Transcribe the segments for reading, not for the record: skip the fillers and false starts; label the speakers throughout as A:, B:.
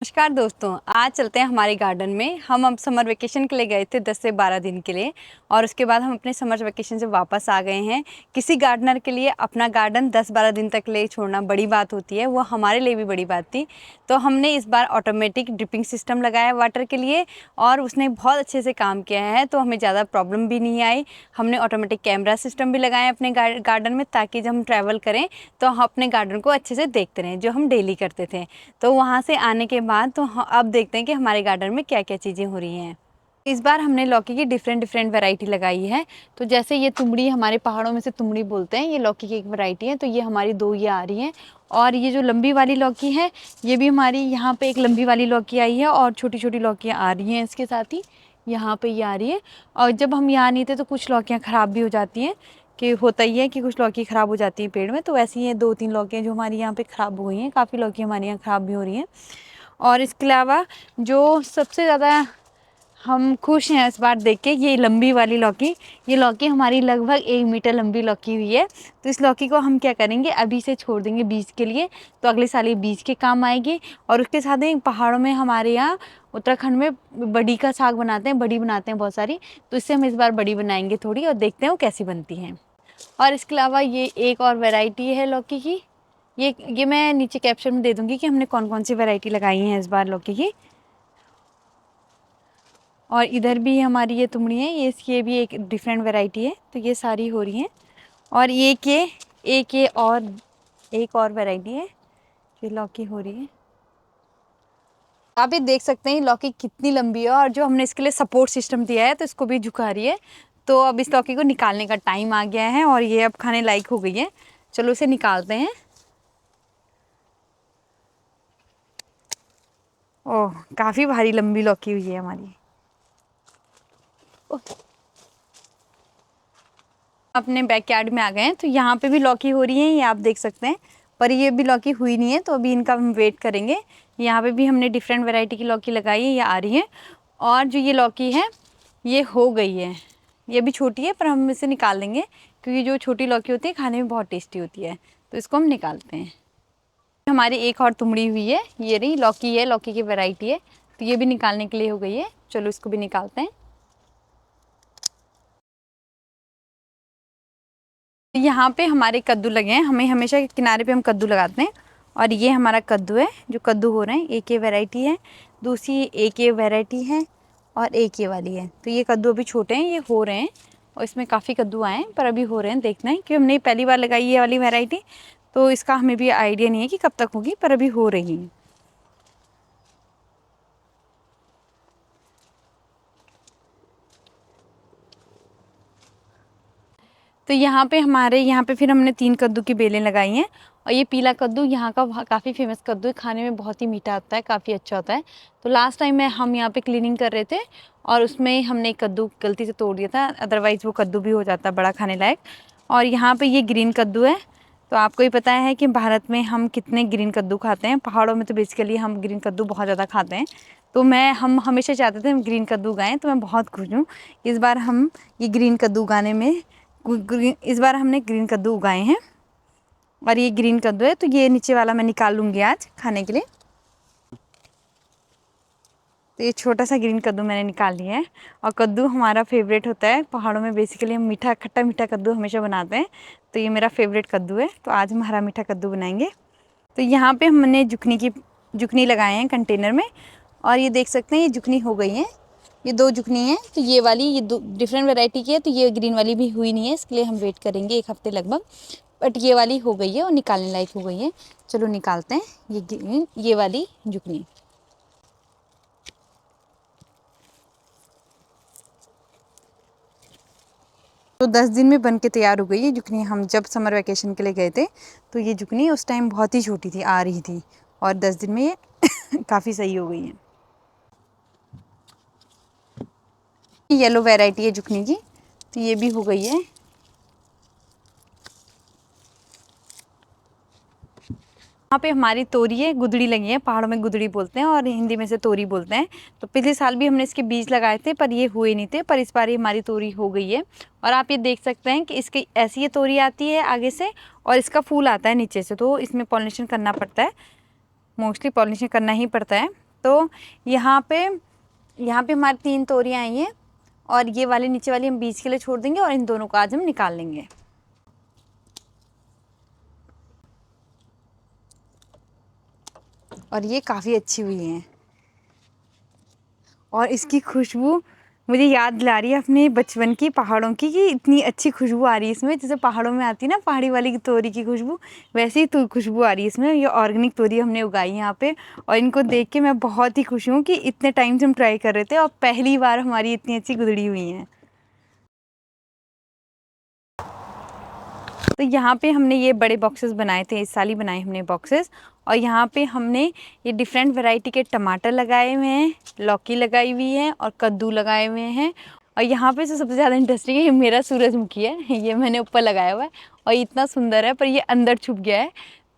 A: नमस्कार दोस्तों, आज चलते हैं हमारे गार्डन में। हम अब समर वेकेशन के लिए गए थे 10 से 12 दिन के लिए और उसके बाद हम अपने समर वेकेशन से वापस आ गए हैं। किसी गार्डनर के लिए अपना गार्डन 10-12 दिन तक ले छोड़ना बड़ी बात होती है, वो हमारे लिए भी बड़ी बात थी। तो हमने इस बार ऑटोमेटिक ड्रिपिंग सिस्टम लगाया वाटर के लिए और उसने बहुत अच्छे से काम किया है, तो हमें ज़्यादा प्रॉब्लम भी नहीं आई। हमने ऑटोमेटिक कैमरा सिस्टम भी लगाया अपने गार्डन में, ताकि जब हम ट्रैवल करें तो हम अपने गार्डन को अच्छे से देखते रहें, जो हम डेली करते थे। तो वहाँ से आने के बाद तो अब देखते हैं कि हमारे गार्डन में क्या क्या चीज़ें हो रही हैं। इस बार हमने लौकी की डिफरेंट वैरायटी लगाई है। तो जैसे ये तुमड़ी, हमारे पहाड़ों में से तुमड़ी बोलते हैं, ये लौकी की एक वैरायटी है। तो ये हमारी 2 ये आ रही हैं और ये जो लंबी वाली लौकी है, ये भी हमारी यहाँ पे एक लंबी वाली लौकी आई है और छोटी छोटी लौकियाँ आ रही हैं इसके साथ ही यहाँ पे ये आ रही है। और जब हम यहाँ नहीं थे तो कुछ लौकियाँ ख़राब भी हो जाती हैं, कि होता ही है कि कुछ लौकी ख़राब हो जाती है पेड़ में। तो ऐसी ही 2-3 लौकियाँ जो हमारी यहाँ पे ख़राब हो गई हैं, काफ़ी लौकी हमारे यहाँ ख़राब भी हो रही हैं। और इसके अलावा जो सबसे ज़्यादा हम खुश हैं इस बार देख के, ये लंबी वाली लौकी। ये लौकी हमारी लगभग 1 मीटर लंबी लौकी हुई है। तो इस लौकी को हम क्या करेंगे, अभी से छोड़ देंगे बीज के लिए, तो अगले साल ये बीज के काम आएगी। और उसके साथ ही पहाड़ों में, हमारे यहाँ उत्तराखंड में बड़ी का साग बनाते हैं, बड़ी बनाते हैं बहुत सारी। तो इससे हम इस बार बड़ी बनाएंगे थोड़ी और देखते हैं वो कैसी बनती हैं। और इसके अलावा ये एक और वैरायटी है लौकी की। ये मैं नीचे कैप्शन में दे दूँगी कि हमने कौन कौन सी वैरायटी लगाई हैं इस बार लौकी की। और इधर भी हमारी ये तुमड़ी है, ये भी एक डिफरेंट वैरायटी है। तो ये सारी हो रही हैं। और एक और वैरायटी है, ये लौकी हो रही है। आप ये देख सकते हैं लौकी कितनी लंबी है और जो हमने इसके लिए सपोर्ट सिस्टम दिया है तो इसको भी झुका रही है। तो अब इस लौकी को निकालने का टाइम आ गया है और ये अब खाने लायक हो गई है। चलो इसे निकालते हैं। ओह, काफ़ी भारी लंबी लौकी हुई है हमारी। अपने बैकयार्ड में आ गए हैं, तो यहाँ पे भी लौकी हो रही है, ये आप देख सकते हैं। पर ये भी लौकी हुई नहीं है, तो अभी इनका हम वेट करेंगे। यहाँ पे भी हमने डिफरेंट वैरायटी की लौकी लगाई है, ये आ रही है। और जो ये लौकी है ये हो गई है, ये भी छोटी है पर हम इसे निकाल देंगे, क्योंकि जो छोटी लौकी होती है खाने में बहुत टेस्टी होती है। तो इसको हम निकालते हैं। हमारी एक और तुमड़ी हुई है, ये रही लौकी है, लौकी की वैरायटी है। तो ये भी निकालने के लिए हो गई है। चलो इसको भी निकालते हैं। यहाँ पे हमारे कद्दू लगे हैं, हमें हमेशा किनारे पे हम कद्दू लगाते हैं। और ये हमारा कद्दू है, जो कद्दू हो रहे हैं, एक ये वैरायटी है, दूसरी एक ये वैरायटी है और एक ये वाली है। तो ये कद्दू अभी छोटे हैं, ये हो रहे हैं और इसमें काफ़ी कद्दू आए हैं, पर अभी हो रहे हैं। देखना है कि हमने पहली बार लगाई ये वाली वैरायटी, तो इसका हमें भी आइडिया नहीं है कि कब तक होगी, पर अभी हो रही है। तो यहाँ पे फिर हमने 3 कद्दू की बेलें लगाई हैं। और ये पीला कद्दू यहाँ का काफ़ी फेमस कद्दू है, खाने में बहुत ही मीठा होता है, काफ़ी अच्छा होता है। तो लास्ट टाइम हम यहाँ पे क्लीनिंग कर रहे थे और उसमें हमने कद्दू गलती से तोड़ दिया था, अदरवाइज़ वो कद्दू भी हो जाता बड़ा खाने लायक। और यहाँ पे ये ग्रीन कद्दू है। तो आपको ही पता है कि भारत में हम कितने ग्रीन कद्दू खाते हैं, पहाड़ों में तो बेसिकली हम ग्रीन कद्दू बहुत ज़्यादा खाते हैं। तो हम हमेशा चाहते थे हम ग्रीन कद्दू उगाएँ, तो मैं बहुत खुश हूँ इस बार हम ये ग्रीन कद्दू उगाने में। इस बार हमने ग्रीन कद्दू उगाए हैं और ये ग्रीन कद्दू है। तो ये नीचे वाला मैं निकाल लूँगी आज खाने के लिए। तो ये छोटा सा ग्रीन कद्दू मैंने निकाल लिया है। और कद्दू हमारा फेवरेट होता है पहाड़ों में, बेसिकली हम मीठा खट्टा मीठा कद्दू हमेशा बनाते हैं। तो ये मेरा फेवरेट कद्दू है, तो आज हम हरा मीठा कद्दू बनाएंगे। तो यहाँ पे हमने जुकनी लगाए हैं कंटेनर में और ये देख सकते हैं ये जुकनी हो गई है। ये 2 जुकनी है। तो ये वाली, ये 2 डिफरेंट वैरायटी की है। तो ये ग्रीन वाली भी हुई नहीं है, इसके लिए हम वेट करेंगे 1 हफ्ते लगभग। बट ये वाली हो गई है और निकालने लायक हो गई है। चलो निकालते हैं ये वाली जुकनी। तो 10 दिन में बन के तैयार हो गई है जुकनी। हम जब समर वैकेशन के लिए गए थे तो ये जुकनी उस टाइम बहुत ही छोटी थी, आ रही थी, और 10 दिन में ये काफ़ी सही हो गई है। येलो वैरायटी है जुकनी की, तो ये भी हो गई है। यहाँ पे हमारी तोरी है, गुदड़ी लगी है, पहाड़ों में गुदड़ी बोलते हैं और हिंदी में से तोरी बोलते हैं। तो पिछले साल भी हमने इसके बीज लगाए थे पर ये हुए नहीं थे, पर इस बार ये हमारी तोरी हो गई है। और आप ये देख सकते हैं कि इसकी ऐसी ये तोरी आती है आगे से और इसका फूल आता है नीचे से। तो इसमें पॉलिनेशन करना पड़ता है, मोस्टली पॉलिनेशन करना ही पड़ता है। तो यहाँ पे हमारी 3 तोरियाँ आई हैं और ये वाली नीचे वाली हम बीज के लिए छोड़ देंगे और इन दोनों को आज हम निकाल लेंगे। और ये काफ़ी अच्छी हुई हैं और इसकी खुशबू मुझे याद दिला रही है अपने बचपन की पहाड़ों की, कि इतनी अच्छी खुशबू आ रही है इसमें, जैसे पहाड़ों में आती है ना पहाड़ी वाली की तोरी की खुशबू, वैसे ही तो खुशबू आ रही है इसमें। ये ऑर्गेनिक तोरी हमने उगाई है यहाँ पे और इनको देख के मैं बहुत ही खुश हूँ कि इतने टाइम से हम ट्राई कर रहे थे और पहली बार हमारी इतनी अच्छी गुदड़ी हुई हैं। तो यहाँ पे हमने ये बड़े बॉक्सेस बनाए थे, इस साल ही बनाए हमने बॉक्सेस। और यहाँ पे हमने ये डिफरेंट वैरायटी के टमाटर लगाए हुए हैं, लौकी लगाई हुई है और कद्दू लगाए हुए हैं। और यहाँ पे सबसे ज़्यादा इंटरेस्टिंग है, ये मेरा सूरजमुखी है, ये मैंने ऊपर लगाया हुआ है और ये इतना सुंदर है, पर ये अंदर छुप गया है।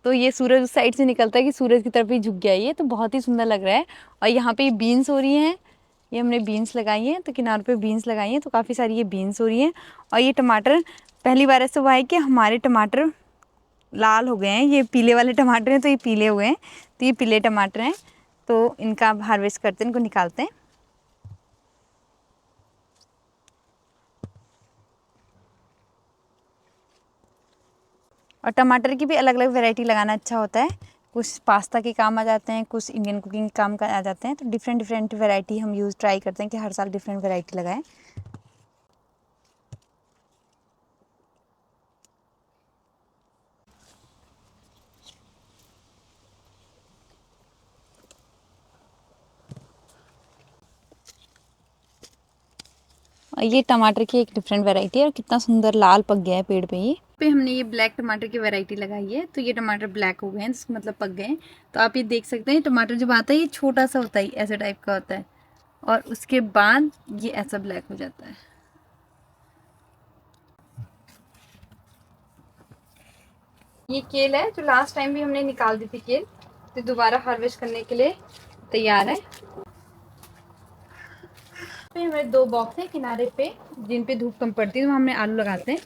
A: तो ये सूरज उस साइड से निकलता है कि सूरज की तरफ ही झुक गया है ये, तो बहुत ही सुंदर लग रहा है। और यहाँ पे ये बीन्स हो रही हैं, ये हमने बीन्स लगाई हैं, तो किनारों पे बीन्स लगाई हैं, तो काफ़ी सारी ये बीन्स हो रही हैं। और ये टमाटर पहली बार ऐसा हुआ है कि हमारे टमाटर लाल हो गए हैं, ये पीले वाले टमाटर हैं तो ये पीले हुए हैं, तो ये पीले टमाटर हैं। तो इनका अब हार्वेस्ट करते हैं, इनको निकालते हैं। और टमाटर की भी अलग अलग वैरायटी लगाना अच्छा होता है, कुछ पास्ता के काम आ जाते हैं, कुछ इंडियन कुकिंग के काम आ जाते हैं। तो डिफरेंट डिफरेंट वैरायटी हम ट्राई करते हैं कि हर साल डिफरेंट वैरायटी लगाएं। और ये टमाटर की एक डिफरेंट वैरायटी है और कितना सुंदर लाल पक गया है पेड़ पे। ये पे हमने ये ब्लैक टमाटर की वैरायटी लगाई है, तो ये टमाटर ब्लैक हो गए हैं, जिसका मतलब पक गए हैं। तो आप ये देख सकते हैं टमाटर जब आता है ये छोटा सा होता है, ऐसे टाइप का होता है और उसके बाद ये ऐसा ब्लैक हो जाता है। ये केल है जो लास्ट टाइम भी हमने निकाल दी थी केल, तो दोबारा हार्वेस्ट करने के लिए तैयार है। पे हमारे 2 बॉक्स हैं किनारे पे, जिन पे धूप कम पड़ती है, तो हमने आलू लगाते हैं।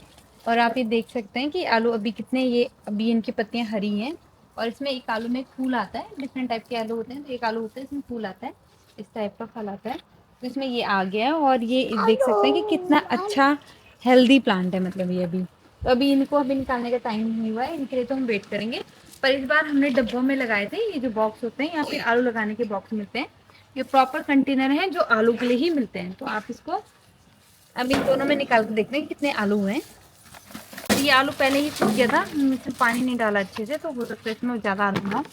A: और आप ये देख सकते हैं कि आलू अभी कितने, ये अभी इनकी पत्तियां हरी हैं और इसमें एक आलू में फूल आता है, डिफरेंट टाइप के आलू होते हैं, तो एक आलू होता है इसमें फूल आता है, इस टाइप का फल आता है। तो इसमें ये आ गया है और ये देख सकते हैं कि कितना अच्छा हेल्दी प्लांट है, मतलब ये अभी। तो अभी इनको अभी निकालने का टाइम नहीं हुआ है, इनके लिए तो हम वेट करेंगे। पर इस बार हमने डब्बों में लगाए थे, ये जो बॉक्स होते हैं यहाँ पे आलू लगाने के बॉक्स मिलते हैं, ये प्रॉपर कंटेनर है जो आलू के लिए ही मिलते हैं। तो आप इसको अब इन दोनों में निकाल के देखते हैं कितने आलू हैं। तो ये आलू पहले ही सूख गया था, इसमें पानी नहीं डाला अच्छे से, तो हो सकता है इसमें ज़्यादा आलू ना।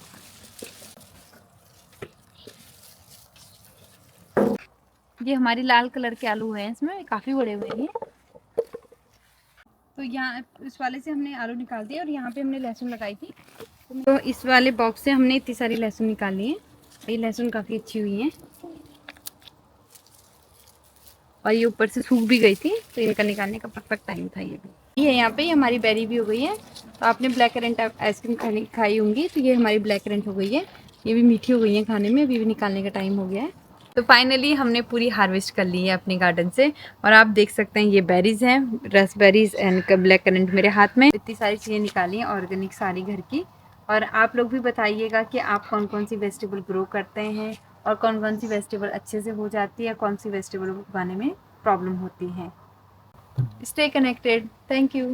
A: ये हमारी लाल कलर के आलू हैं, इसमें काफ़ी बड़े हुए हैं। तो यहाँ इस वाले से हमने आलू निकाल दिए और यहाँ पे हमने लहसुन लगाई थी, तो इस वाले बॉक्स से हमने इतनी सारी लहसुन निकाली है। ये लहसुन काफ़ी अच्छी हुई है और ये ऊपर से सूख भी गई थी, तो इनका निकालने का परफेक्ट टाइम था ये भी। ये यहाँ पे हमारी बेरी भी हो गई है। तो आपने ब्लैक करेंट आइसक्रीम खाई होंगी, तो ये हमारी ब्लैक करेंट हो गई है, ये भी मीठी हो गई है खाने में, अभी भी निकालने का टाइम हो गया है। तो फाइनली हमने पूरी हार्वेस्ट कर ली है अपने गार्डन से। और आप देख सकते हैं ये बेरीज़ हैं, रसबेरीज एंड ब्लैक करेंट मेरे हाथ में। इतनी सारी चीज़ें निकाली हैं ऑर्गेनिक सारी घर की। और आप लोग भी बताइएगा कि आप कौन कौन सी वेजिटेबल ग्रो करते हैं और कौन कौन सी वेजिटेबल अच्छे से हो जाती है, कौन सी वेजिटेबल उगाने में प्रॉब्लम होती है। Stay connected. Thank you.